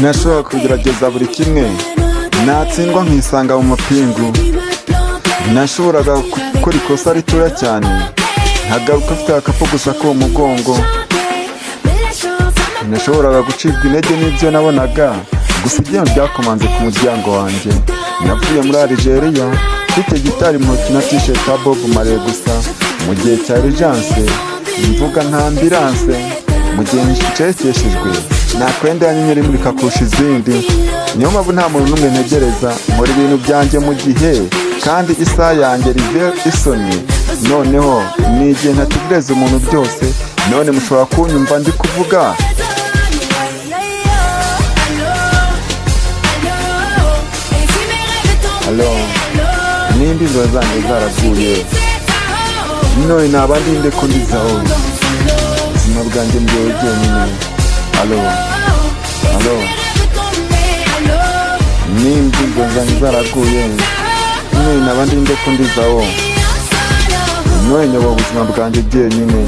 Nashobora kugerageza buri kimwe, natsindwa nkisanga mu mapingu. Nashoboraga gukora ikosa ritoya cyane, nkagaruka afite agakapu gusa ko mu mugongo. Nashoboraga gucibwa intege n'ibyo nabonaga, gusa igihembo byakomanze ku muryango wanjye. Navuye muri Algeria mfite gitari mu ntoki na t-shirt ya Bob Marley gusa. Mu gihe cya urgence mvuga nka ambulance. Mu gihe ncecekeshejwe nakwenda yanyenyeri imurika kurusha izindi. Niyo mpamvu nta muntu n'umwe ntegereza, nkora ibintu byanjye mu gihe, kandi isaha yanjye rive isoni. Noneho ni igihe ntategereza umuntu byose. None mushobora kunyumva ndi kuvuga. Halo, nimba inzozi zanjye zaraguye, none naba ndinde ko ndizaho. Ubuzima bwanjye mbyewe jyenyine. Halo, halo, nimba inzozi zanjye zaraguye, none naba ndinde ko ndizaho. None nyoboye ubuzima bwanjye jyenyine.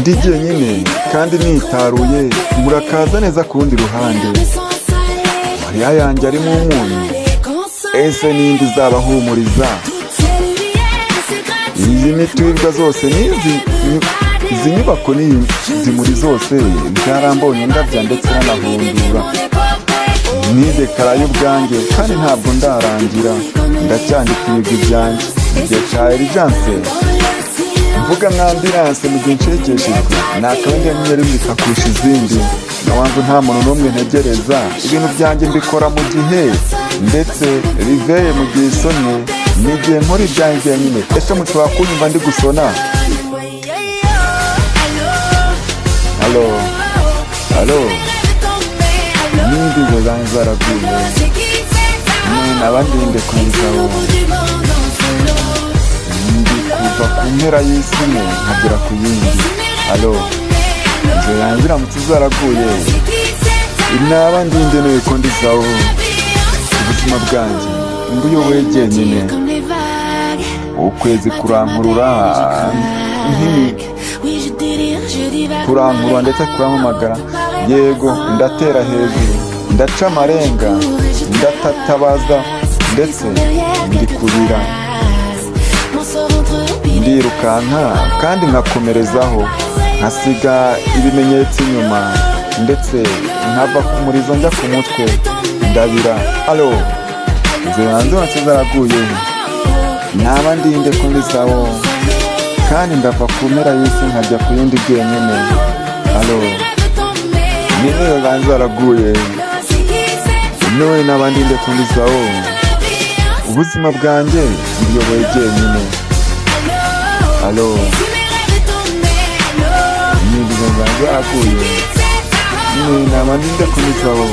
Ndi jyenyine kandi nitaruye, murakaza neza ku rundi ruhande. Mariya yanjye arimo umunyu, ese ninde uzabahumuriza? Izi miturirwa zose izi nyubako n'izi muri zose zarambonye ndabya ndetse nanahundura. Nidekara y'ubwanjye kandi ntabwo ndarangira, ndacyandika ibigwi byanjye. Mu gihe cya urgence mvuga nka ambulance mu gihe ncecekeshejwe, nakawenda yanyenyeri imurika kurusha izindi. Nawanze nta muntu n'umwe ntegereza, ibintu byanjye mbikora mu gihe, ndetse riveye mu gihe isoni. Ni igihe nkora ibyanjye jyenyine. Ese mushobora kunyumva ndi gusona? Halo, halo, nimba inzozi zanjye zaraguye, none naba ndinde kunyizaho. Kuva ku mpera y'isi imwe nkagera ku yindi. Halo, inzozi zanjye ziramutse zaraguye, naba ndinde none ko ndizaho. Ubuzima bwanjye mbuyoboye jyenyine. Ukwezi kurankurura kurankurura ndetse kurampamagara. Yego, ndatera hejuru, ndaca amarenga, ndatatabaza, ndetse ndi kurira. Ndirukanka kandi nkakomerezaho, nkasiga ibimenyetso inyuma, ndetse nkava ku murizo njya ku mutwe, ndabira. Halo, inzozi zanjye zaraguye, naba ndinde ko ndizaho, kandi ndava ku mpera y'isi nkajya ku yindi jyenyine. Halo, nimba inzozi zanjye zaraguye, none naba ndinde ko ndizaho. Ubuzima bwanjye mbuyoboye jyenyine. Halo, nimba inzozi zanjye zaraguye, none naba ndinde ko ndizaho.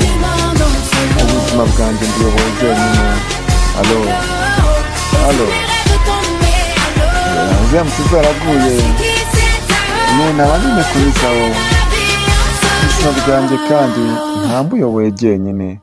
Ubuzima bwanjye mbuyoboye jyenyine. Halo, halo, ziramutse zaraguye, none naba ndinde ko ndizaho. Ubuzima bwanjye kandi nta mbuyoboye jyenyine.